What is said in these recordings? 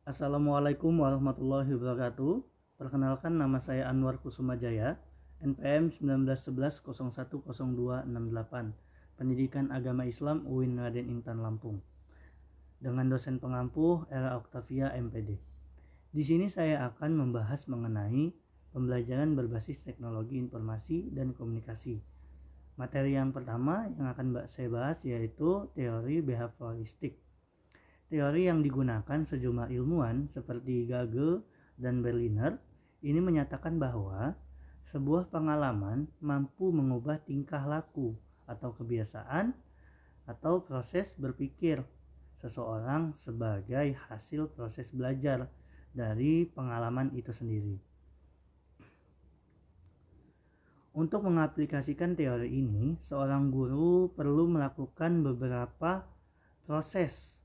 Assalamualaikum warahmatullahi wabarakatuh. Perkenalkan, nama saya Anwar Kusumajaya, NPM 1911010268, Pendidikan Agama Islam UIN Raden Intan Lampung, dengan dosen pengampu Era Octavia MPD. Di sini saya akan membahas mengenai pembelajaran berbasis teknologi informasi dan komunikasi. Materi yang pertama yang akan saya bahas yaitu teori behavioristik. Teori yang digunakan sejumlah ilmuwan seperti Gage dan Berliner ini menyatakan bahwa sebuah pengalaman mampu mengubah tingkah laku atau kebiasaan atau proses berpikir seseorang sebagai hasil proses belajar dari pengalaman itu sendiri. Untuk mengaplikasikan teori ini, seorang guru perlu melakukan beberapa proses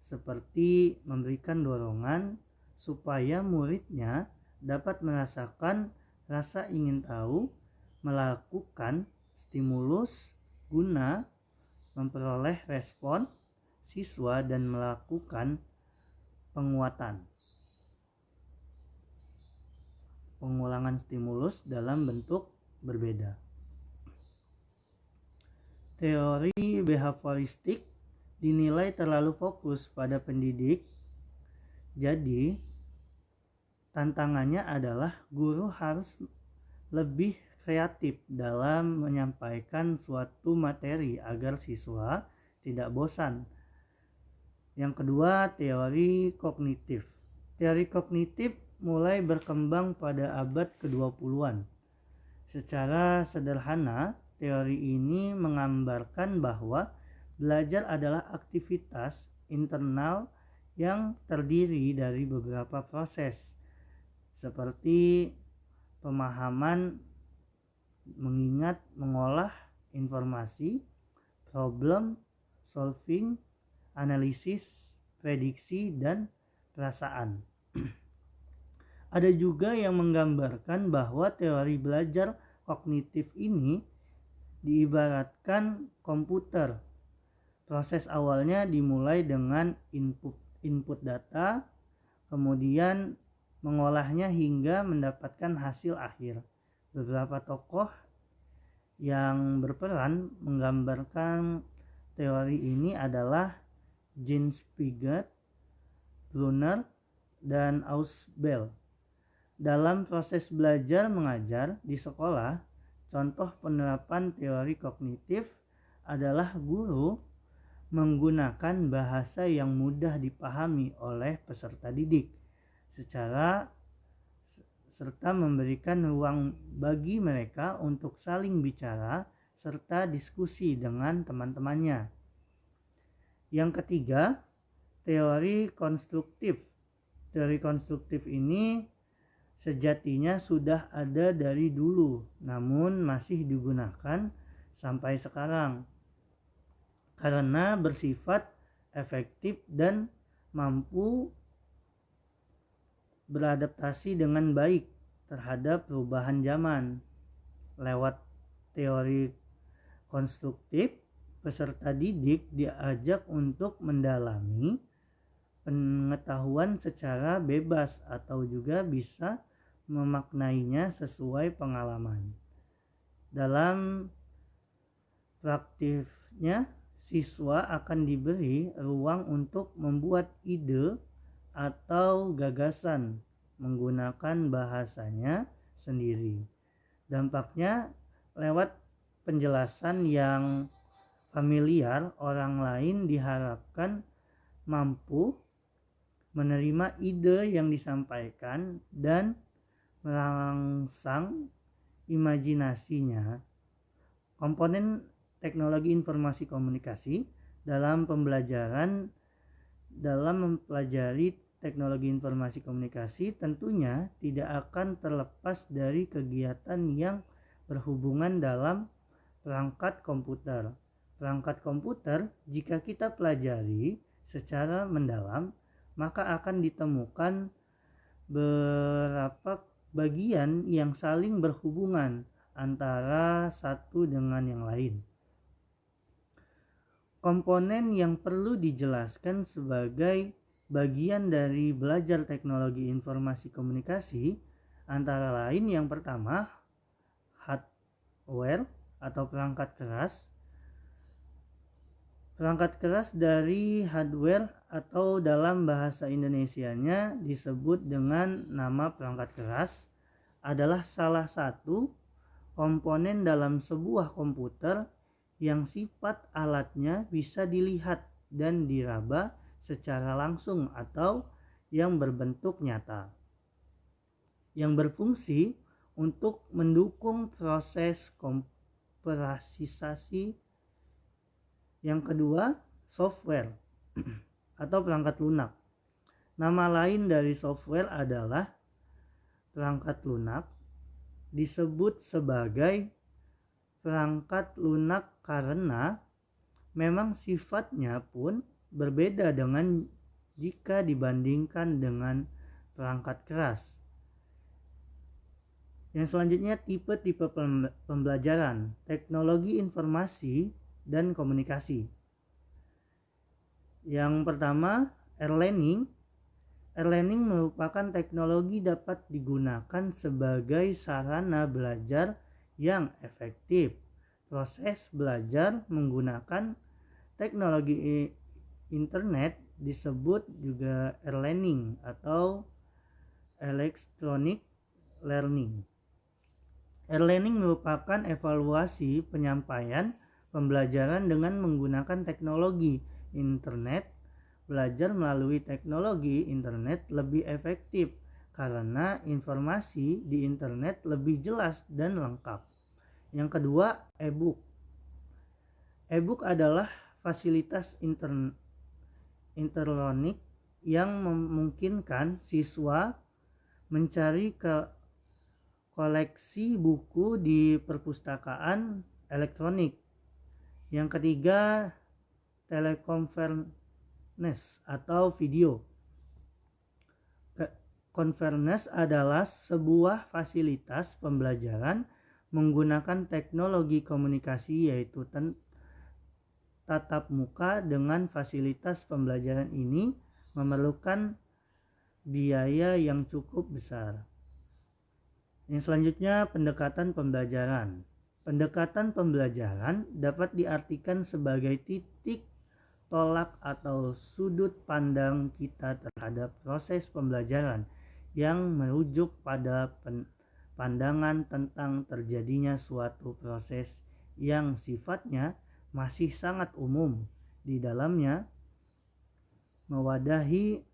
seperti memberikan dorongan supaya muridnya dapat merasakan rasa ingin tahu, melakukan stimulus guna memperoleh respon siswa dan melakukan pengulangan stimulus dalam bentuk berbeda. Teori behavioristik dinilai terlalu fokus pada pendidik, jadi tantangannya adalah guru harus lebih kreatif dalam menyampaikan suatu materi agar siswa tidak bosan. Yang kedua, teori kognitif. Teori kognitif mulai berkembang pada abad ke-20-an. Secara sederhana, teori ini menggambarkan bahwa belajar adalah aktivitas internal yang terdiri dari beberapa proses, seperti pemahaman, mengingat, mengolah informasi, problem solving, analisis, prediksi, dan perasaan. Ada juga yang menggambarkan bahwa teori belajar kognitif ini diibaratkan komputer. Proses awalnya dimulai dengan input data, kemudian mengolahnya hingga mendapatkan hasil akhir. Beberapa tokoh yang berperan menggambarkan teori ini adalah James Piaget, Brunner, dan Ausubel. Dalam proses belajar mengajar di sekolah, contoh penerapan teori kognitif adalah guru menggunakan bahasa yang mudah dipahami oleh peserta didik serta memberikan ruang bagi mereka untuk saling bicara serta diskusi dengan teman-temannya. Yang ketiga, teori konstruktif. Teori konstruktif ini sejatinya sudah ada dari dulu, namun masih digunakan sampai sekarang karena bersifat efektif dan mampu beradaptasi dengan baik terhadap perubahan zaman. Lewat teori konstruktif, peserta didik diajak untuk mendalami pengetahuan secara bebas atau juga bisa memaknainya sesuai pengalaman. Dalam praktiknya, siswa akan diberi ruang untuk membuat ide atau gagasan menggunakan bahasanya sendiri. Dampaknya, lewat penjelasan yang familiar, orang lain diharapkan mampu menerima ide yang disampaikan dan merangsang imajinasinya. Komponen teknologi informasi komunikasi dalam mempelajari teknologi informasi komunikasi tentunya tidak akan terlepas dari kegiatan yang berhubungan dalam perangkat komputer. Perangkat komputer, jika kita pelajari secara mendalam, maka akan ditemukan beberapa bagian yang saling berhubungan antara satu dengan yang lain. Komponen yang perlu dijelaskan sebagai bagian dari belajar teknologi informasi komunikasi antara lain yang pertama hardware atau perangkat keras. Perangkat keras dari hardware atau dalam bahasa Indonesianya disebut dengan nama perangkat keras adalah salah satu komponen dalam sebuah komputer yang sifat alatnya bisa dilihat dan diraba secara langsung atau yang berbentuk nyata, yang berfungsi untuk mendukung proses komputerisasi. Yang kedua, software atau perangkat lunak. Nama lain dari software adalah perangkat lunak, disebut sebagai perangkat lunak karena memang sifatnya pun berbeda dengan jika dibandingkan dengan perangkat keras. Yang selanjutnya tipe-tipe pembelajaran, teknologi informasi dan komunikasi. Yang pertama, e-learning. E-learning merupakan teknologi dapat digunakan sebagai sarana belajar yang efektif. Proses belajar menggunakan teknologi internet disebut juga e-learning atau electronic learning. E-learning merupakan evaluasi penyampaian pembelajaran dengan menggunakan teknologi internet. Belajar melalui teknologi internet lebih efektif karena informasi di internet lebih jelas dan lengkap. Yang kedua, e-book. E-book adalah fasilitas elektronik yang memungkinkan siswa mencari koleksi buku di perpustakaan elektronik. Yang ketiga, telekonferensi atau video. Konferensi adalah sebuah fasilitas pembelajaran menggunakan teknologi komunikasi yaitu tatap muka. Dengan fasilitas pembelajaran ini memerlukan biaya yang cukup besar. Yang selanjutnya, pendekatan pembelajaran. Pendekatan pembelajaran dapat diartikan sebagai titik tolak atau sudut pandang kita terhadap proses pembelajaran yang merujuk pada pandangan tentang terjadinya suatu proses yang sifatnya masih sangat umum di dalamnya, mewadahi,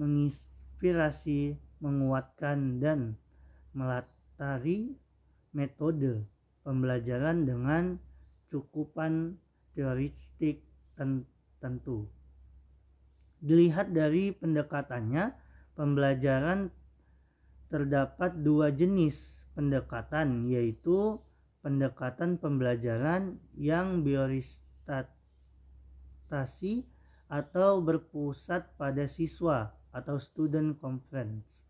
menginspirasi, menguatkan, dan melatari metode pembelajaran dengan cukupan teoretik tentu. Dilihat dari pendekatannya, pembelajaran terdapat dua jenis pendekatan, yaitu pendekatan pembelajaran yang berorientasi atau berpusat pada siswa atau student conference,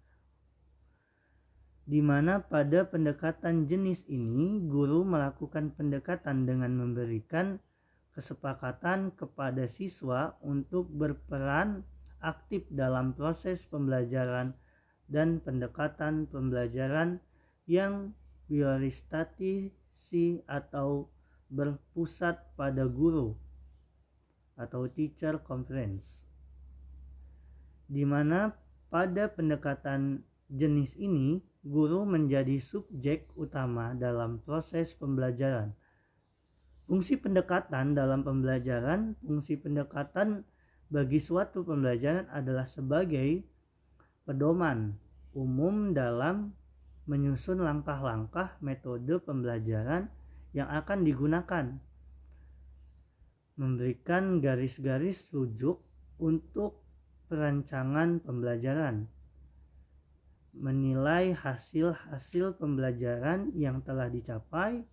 di mana pada pendekatan jenis ini guru melakukan pendekatan dengan memberikan kesepakatan kepada siswa untuk berperan aktif dalam proses pembelajaran, dan pendekatan pembelajaran yang berorientasi atau berpusat pada guru atau teacher conference, di mana pada pendekatan jenis ini guru menjadi subjek utama dalam proses pembelajaran. Fungsi pendekatan dalam pembelajaran. Fungsi pendekatan bagi suatu pembelajaran adalah sebagai pedoman umum dalam menyusun langkah-langkah metode pembelajaran yang akan digunakan, memberikan garis-garis rujuk untuk perancangan pembelajaran, menilai hasil-hasil pembelajaran yang telah dicapai,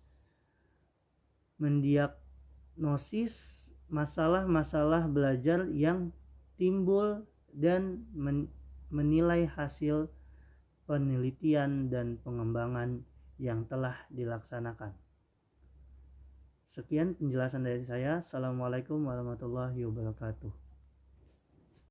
mendiagnosis masalah-masalah belajar yang timbul, dan menilai hasil penelitian dan pengembangan yang telah dilaksanakan. Sekian penjelasan dari saya. Assalamualaikum warahmatullahi wabarakatuh.